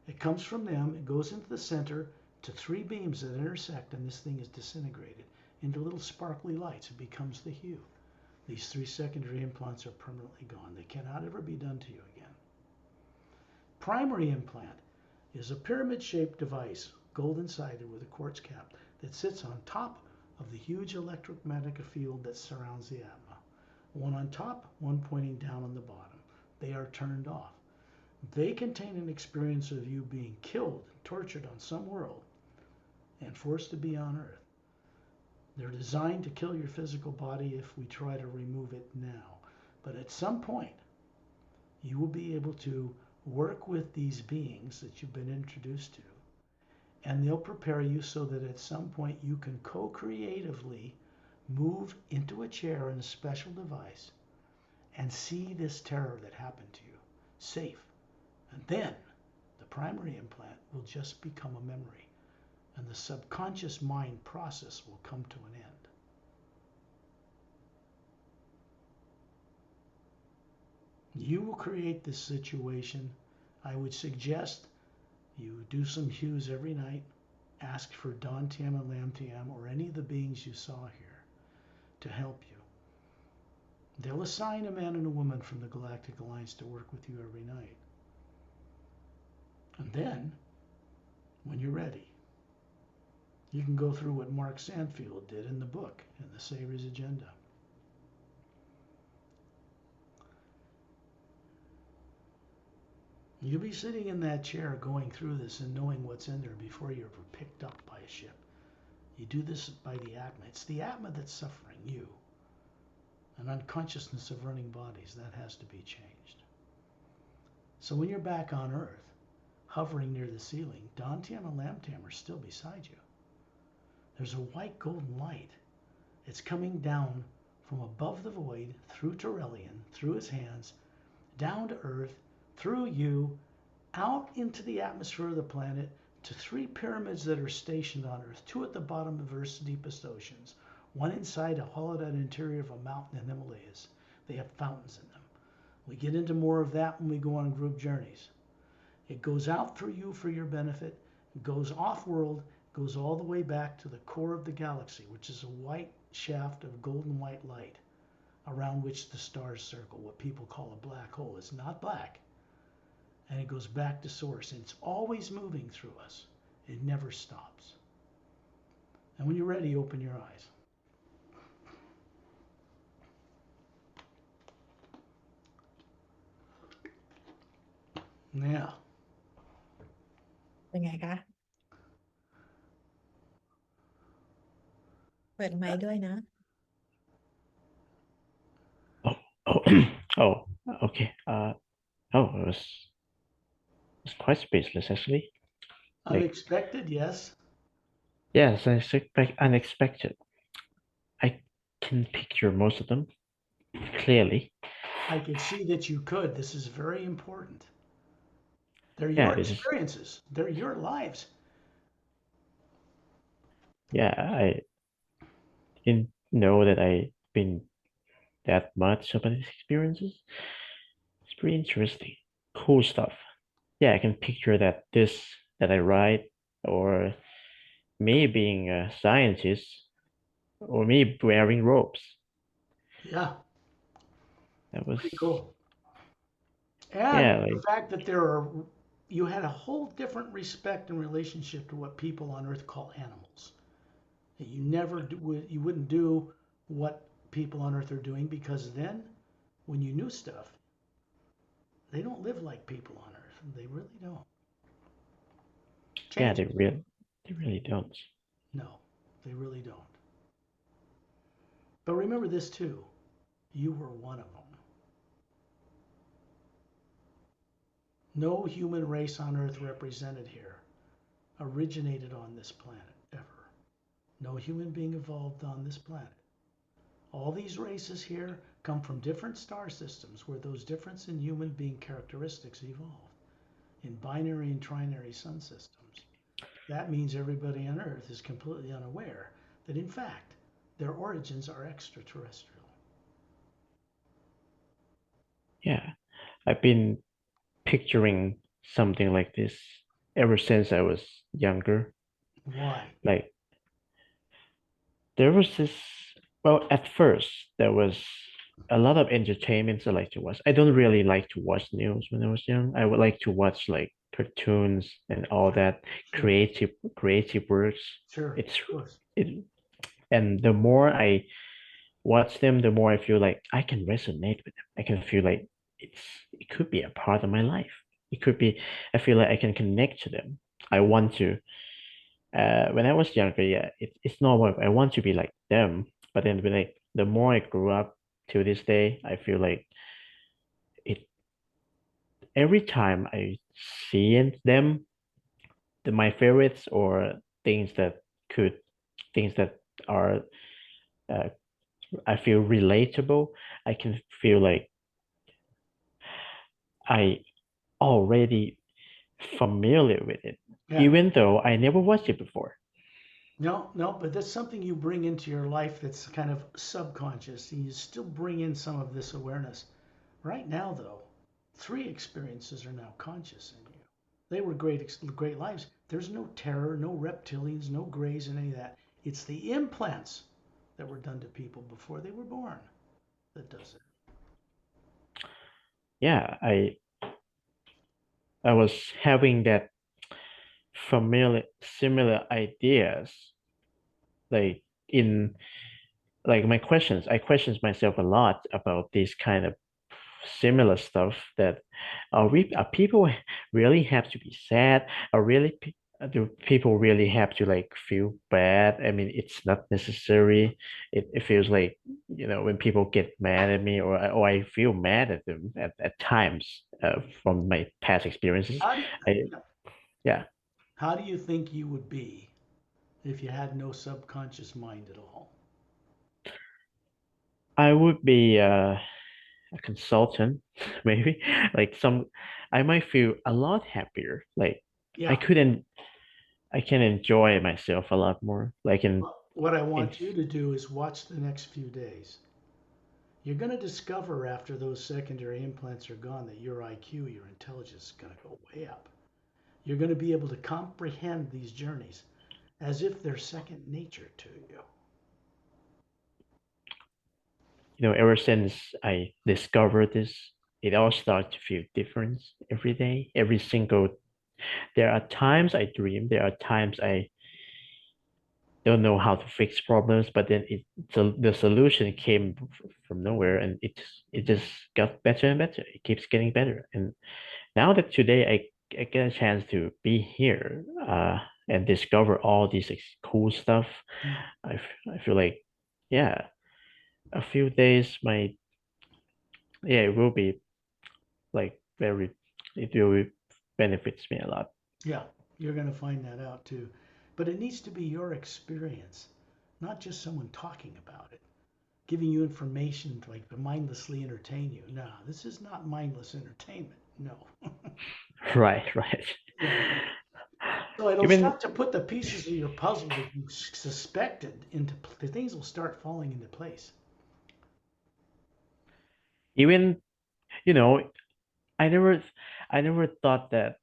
It comes from them, it goes into the center, to 3 beams that intersect, and this thing is disintegrated into little sparkly lights. It becomes the hue. These 3 secondary implants are permanently gone. They cannot ever be done to you again. Primary implant is a pyramid-shaped device, golden-sided with a quartz cap, that sits on top of the huge electromagnetic field that surrounds the atma. One on top, one pointing down on the bottom. They are turned off. They contain an experience of you being killed, tortured on some world, and forced to be on Earth. They're designed to kill your physical body if we try to remove it now. But at some point, you will be able to work with these beings that you've been introduced to, and they'll prepare you so that at some point you can co-creatively move into a chair in a special device and see this terror that happened to you, safe. And then the primary implant will just become a memory, and the subconscious mind process will come to an end. You will create this situation. I would suggest you do some hues every night. Ask for Dantium and Lamtium or any of the beings you saw here to help you. They'll assign a man and a woman from the Galactic Alliance to work with you every night. And then, when you're ready, you can go through what Mark Sandfield did in the book, in the Savior's Agenda. You'll be sitting in that chair going through this and knowing what's in there before you're ever picked up by a ship. You do this by the Atma. It's the Atma that's suffering, you. An unconsciousness of running bodies, that has to be changed. So when you're back on Earth, hovering near the ceiling, Dantium and Lamtium are still beside you. There's a white golden light. It's coming down from above the void, through Turelian, through his hands, down to Earth, through you, out into the atmosphere of the planet, to 3 pyramids that are stationed on Earth, 2 at the bottom of Earth's deepest oceans, 1 inside a hollowed out interior of a mountain in the Himalayas. They have fountains in them. We get into more of that when we go on group journeys. It goes out through you for your benefit, it goes off-world, goes all the way back to the core of the galaxy, which is a white shaft of golden white light around which the stars circle, what people call a black hole. It's not black. And it goes back to source, and it's always moving through us. It never stops. And when you're ready, open your eyes. Yeah. เป็นไงคะ เปิดไมค์ด้วยนะ Oh, oh, oh, okay. Oh, it was quite speechless actually. Like, Unexpected, yes. yes, I expect unexpected. I can picture most of them clearly. I could see that you could. This is very important. They're Yeah, your this is experiences. They're your lives. yeah. I didn't know that I've been that much about these experiences. It's pretty interesting. Cool stuff. Yeah, I can picture that I write, or me being a scientist, or me wearing robes. Yeah, That was pretty cool. And yeah, the like fact that you had a whole different respect and relationship to what people on Earth call animals. That you never do, you wouldn't do what people on Earth are doing because then, when you knew stuff, they don't live like people on Earth. They really don't. yeah, Changes. they really don't. No, they really don't. But remember this too. You were one of them. No human race on Earth represented here originated on this planet ever. No human being evolved on this planet. All these races here come from different star systems where those difference in human being characteristics evolved in binary and trinary sun systems. That means everybody on Earth is completely unaware that in fact their origins are extraterrestrial. Yeah, I've been picturing something like this ever since I was younger. Why? Like there was this, well, at first there was a lot of entertainment I like to watch. I don't really like to watch news when I was young. I would like to watch like cartoons and all Sure, that sure, creative works. sure, It's of course. it and the more I watch them, the more I feel like I can resonate with them. I can feel like it could be a part of my life. It could be, I feel like I can connect to them. I want to. When I was younger, yeah, it's normal. I want to be like them. But then the more I grew up to this day, I feel like it every time I see them, my favorites or things that could things that are uh, I feel relatable. I can feel like I already familiar with it, Yeah. even though I never watched it before. No, no, but that's something you bring into your life that's kind of subconscious. And you still bring in some of this awareness. Right now, though, three experiences are now conscious in you. They were great lives. There's no terror, no reptilians, no grays, and any of that. It's the implants that were done to people before they were born that does it. Yeah, I was having that similar ideas, like in like my questions. I questions myself a lot about this kind of similar stuff. That are people really have to be sad? Or really do people really have to like feel bad? I mean, it's not necessary. It feels like, when people get mad at me, or I feel mad at them at times, from my past experiences. How do you, I yeah, Yeah, how do you think you would be if you had no subconscious mind at all? I would be a consultant, maybe. Like I might feel a lot happier. Like I Yeah. couldn't, I can enjoy myself a lot more. Like What I in, want you to do is watch the next few days. You're going to discover after those secondary implants are gone that your IQ, your intelligence is going to go way up. You're going to be able to comprehend these journeys as if they're second nature to you. ever since I discovered this, it all starts to feel different every day, every single. There are times I dream. There are times I don't know how to fix problems, but then the solution came from nowhere, and it just got better and better. It keeps getting better, and now that today I get a chance to be here and discover all these cool stuff, Yeah. I feel like, yeah, a few days might, yeah, it will be like very, it will benefits me a lot. Yeah, you're going to find that out too. But it needs to be your experience, not just someone talking about it, giving you information to like to mindlessly entertain you. No, this is not mindless entertainment. No. Right, right. Yeah. So it'll Even start to put the pieces of your puzzle that you suspected into the things will start falling into place. even you know, I never I never thought that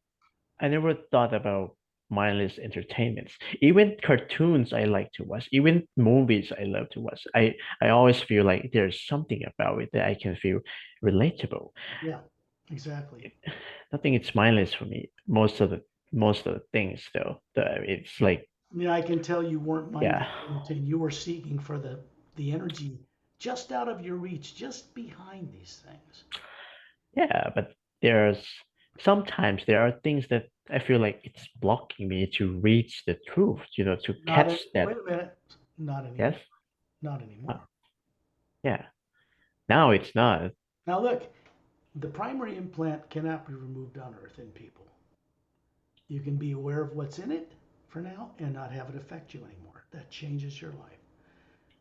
I never thought about mindless entertainments. Even cartoons I like to watch, even movies I love to watch. I always feel like there's something about it that I can feel relatable. Yeah, exactly. Nothing is mindless for me. Most of the things though, it's like I mean, I can tell you weren't yeah, mindless entertainment. You were seeking for the energy just out of your reach, just behind these things. yeah, but there's sometimes there are things that I feel like it's blocking me to reach the truth, to Not catch any, that. wait a minute. Not Yes. anymore. Not Uh, anymore. yeah. Now it's not. Now look, the primary implant cannot be removed on Earth in people. You can be aware of what's in it for now and not have it affect you anymore. That changes your life.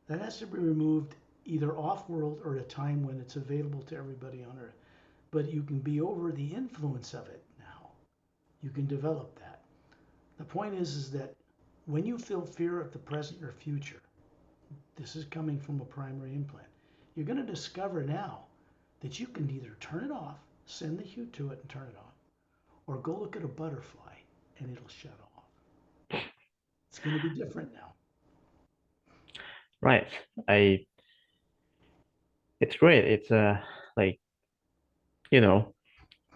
That has to be removed either off world or at a time when it's available to everybody on Earth. But you can be over the influence of it now. You can develop that. The point is that when you feel fear of the present or future, this is coming from a primary implant. You're going to discover now that you can either turn it off, send the hue to it and turn it off, or go look at a butterfly and it'll shut off. It's going to be different now. Right. I It's great. It's like, you know,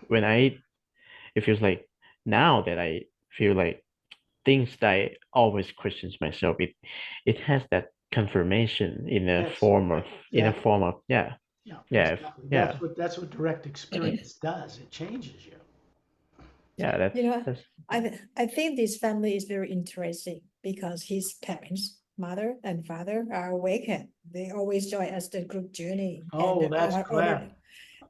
when it feels like now that I feel like things that I always questions myself, it has that confirmation Yes, in a exactly. form of yeah, Yeah, yeah, exactly. yeah, That's what direct experience does. It changes you. yeah, You know, that's I think this family is very interesting because his parents, mother and father are awakened. They always join us the group journey and Oh, that's crap.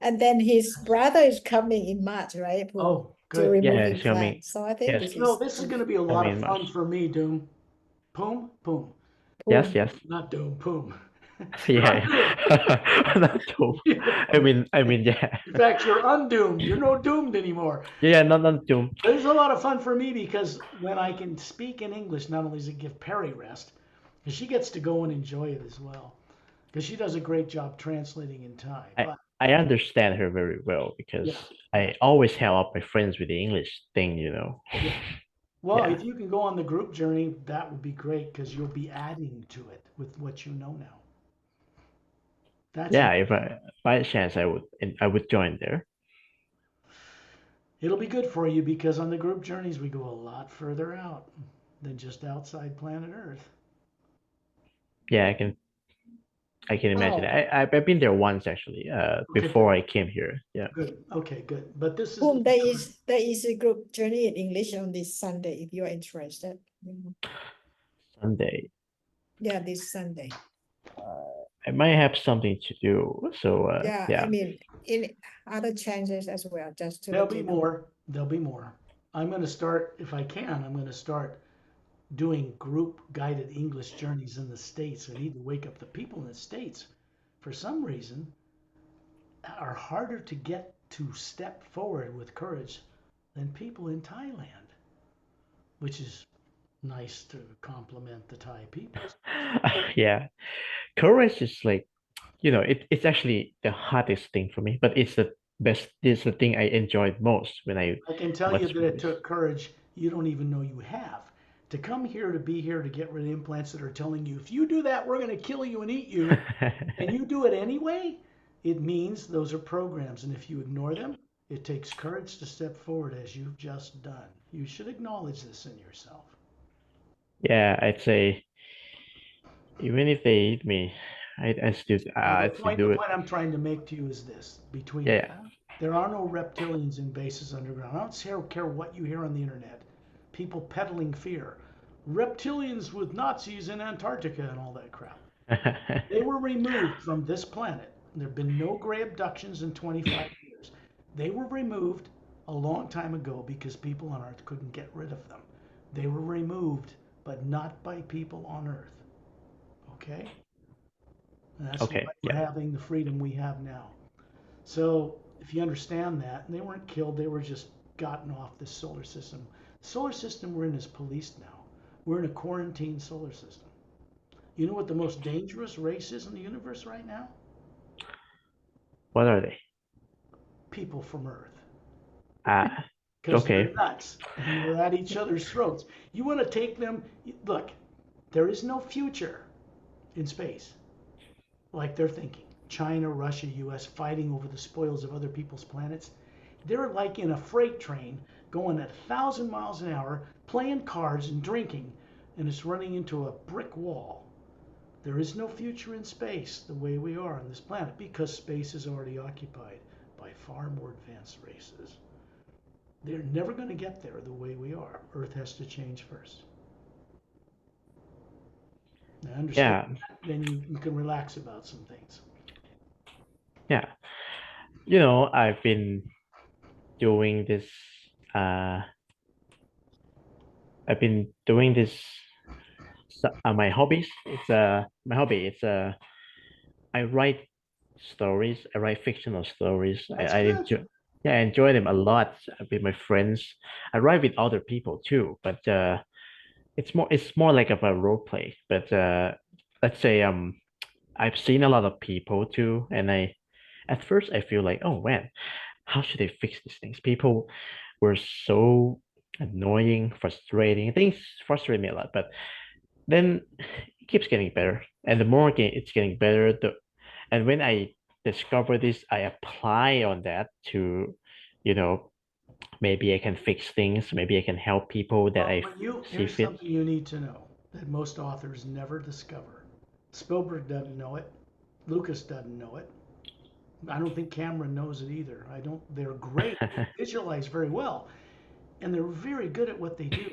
and then his brother is coming in March, right? Poom, Oh, to good. yeah, remove it's coming. implant. So I think Yes, this You know, is this is going to be a lot coming of in fun March. for me, Doom. Poom, poom. Yes, Poom. yes. Not Doom, poom. You're Yeah, undoomed. yeah. Not too. I mean, yeah, In fact, you're undoomed. You're no doomed anymore. yeah, not too. This is a lot of fun for me because when I can speak in English, not only does it give Pari rest, because she gets to go and enjoy it as well. Because she does a great job translating in Thai. I But I understand her very well because yeah, yeah, I always help out my friends with the English thing. yeah. Well, Yeah. if you can go on the group journey, that would be great because you'll be adding to it with what you know now. That's Yeah, it. if I by chance I would join there. It'll be good for you because on the group journeys we go a lot further out than just outside planet Earth. Yeah, I can imagine. Oh, I've been there once actually, Okay, good, before I came here. Yeah. good. Okay, good. But this is Poom, there is a group journey in English on this Sunday if you're interested. Sunday. Yeah, this Sunday. I might have something to do. So Yeah, I yeah. mean, in other chances as well, just to there'll let be you know. more. There'll be more. I'm going to start if I can. I'm going to start doing group guided English journeys in the States. I need to wake up the people in the States. For some reason, are harder to get to step forward with courage than people in Thailand, which is nice to compliment the Thai people. Yeah. Courage is like, it's actually the hardest thing for me, but it's the thing I enjoyed most when I I can tell you watch that it movies. took courage you don't even know you have. To come here to be here to get rid of implants that are telling you, if you do that, we're going to kill you and eat you, and you do it anyway, it means those are programs. And if you ignore them, it takes courage to step forward as you've just done. You should acknowledge this in yourself. Yeah, I'd say even if they eat me, Now, I'd still the do it. point I'm trying to make to you is this between Yeah, There are no reptilians in bases underground. I don't care what you hear on the internet. People peddling fear. Reptilians with Nazis in Antarctica and all that crap. They were removed from this planet. There have been no gray abductions in 25 years. They were removed a long time ago because people on Earth couldn't get rid of them. They were removed, but not by people on Earth. Okay? And that's why Okay, we're yeah. having the freedom we have now. So if you understand that, and they weren't killed, they were just gotten off this solar system. The solar system we're in is policed now. We're in a quarantine solar system. You know what the most dangerous race is in the universe right now? What are they? People from Earth. Ah, Because they're okay. nuts and they're at each other's throats. You want to take them, look, there is no future in space like they're thinking. China, Russia, US fighting over the spoils of other people's planets. They're like in a freight train going at 1,000 miles an hour, playing cards and drinking, and it's running into a brick wall. There is no future in space the way we are on this planet because space is already occupied by far more advanced races. They're never going to get there the way we are. Earth has to change first. Now, understand Yeah, that, then you can relax about some things. yeah. I've been doing this. Uh, I've been doing this. My hobbies. It's my hobby. It's I write stories. I write fictional stories. That's I good. enjoy. Yeah, I enjoy them a lot with my friends. I write with other people too, but it's more like of a role play. But let's say I've seen a lot of people too, and at first I feel like, oh man, how should they fix these things? People were so annoying, frustrating. Things frustrate me a lot, but then it keeps getting better. And the more it's getting better, and when I discover this, I apply on that to, you know, maybe I can fix things, maybe I can help people that Well, I see here's fit. something you need to know that most authors never discover. Spielberg doesn't know it. Lucas doesn't know it. I don't think Cameron knows it either. I don't. They're great. They visualize very well, and they're very good at what they do.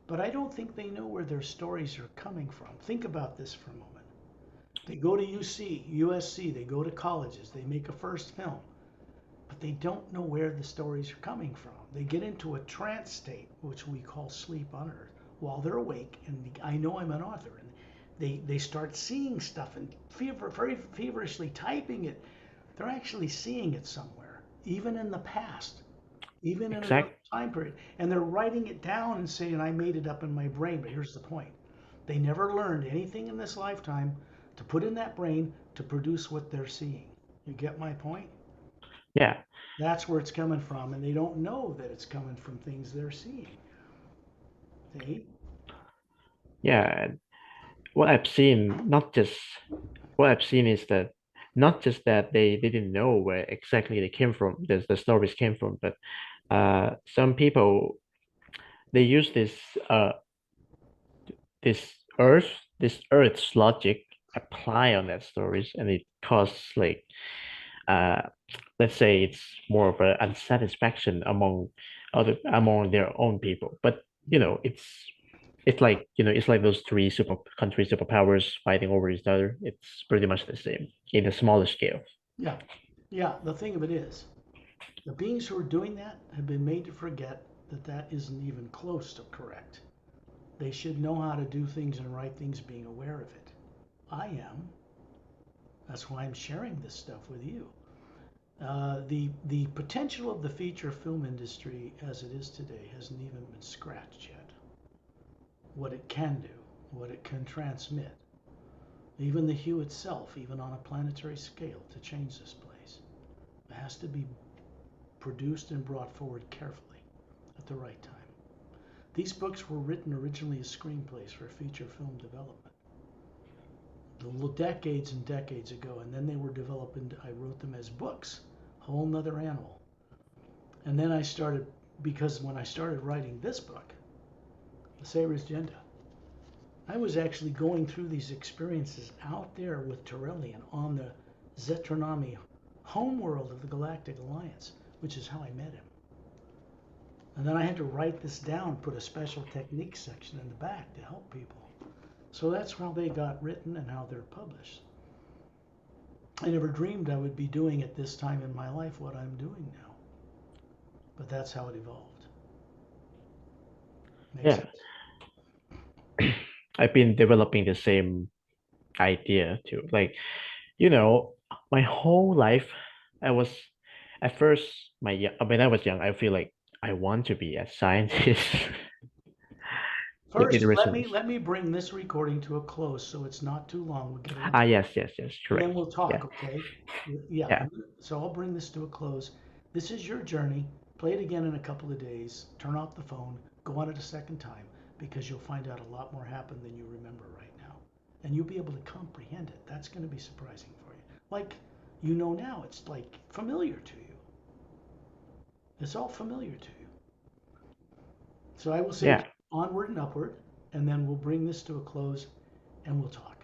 But I don't think they know where their stories are coming from. Think about this for a moment. They go to UC, USC, they go to colleges, they make a first film, but they don't know where the stories are coming from. They get into a trance state, which we call sleep on Earth, while they're awake. And I know I'm an author, and they start seeing stuff and very feverishly typing it. They're actually seeing it somewhere, even in the past, even in another Exact. time period. And they're writing it down and saying, I made it up in my brain. But here's the point: they never learned anything in this lifetime to put in that brain to produce what they're seeing. You get my point? Yeah, That's where it's coming from, and they don't know that it's coming from things they're seeing. See? yeah. What I've seen, not just what I've seen is that not just that they didn't know where exactly they came from, the stories came from, but some people they use uh this earth this earth's logic apply on that stories, and it causes like uh let's say it's more of a unsatisfaction among their own people. But it's like those three superpowers fighting over each other. It's pretty much the same in a smaller scale. Yeah. Yeah. The thing of it is, the beings who are doing that have been made to forget that that isn't even close to correct. They should know how to do things and write things being aware of it. I am. That's why I'm sharing this stuff with you. The potential of the feature film industry as it is today hasn't even been scratched yet. What it can do, what it can transmit, even the hue itself, even on a planetary scale, to change this place. It has to be produced and brought forward carefully at the right time. These books were written originally as screenplays for feature film development, decades and decades ago, and then they were developed and I wrote them as books, a whole nother animal. And then I started, because when I started writing this book, The Saber's Agenda, I was actually going through these experiences out there with Torellian on the Zetranami homeworld of the Galactic Alliance, which is how I met him. And then I had to write this down, put a special technique section in the back to help people. So that's how they got written and how they're published. I never dreamed I would be doing at this time in my life what I'm doing now. But that's how it evolved. Makes sense? I've been developing the same idea too. Like, my whole life, I was at first when I was young, I feel like I want to be a scientist. It First, resonates. let me bring this recording to a close so it's not too long. We'll get it Ah, on. yes, And correct. then we'll talk, Yeah, okay? Yeah. yeah, So I'll bring this to a close. This is your journey. Play it again in a couple of days. Turn off the phone. Go on it a second time because you'll find out a lot more happened than you remember right now. And you'll be able to comprehend it. That's going to be surprising for you. Like you know now, it's like familiar to you. It's all familiar to you. So I will say yeah. onward and upward, and then we'll bring this to a close and we'll talk.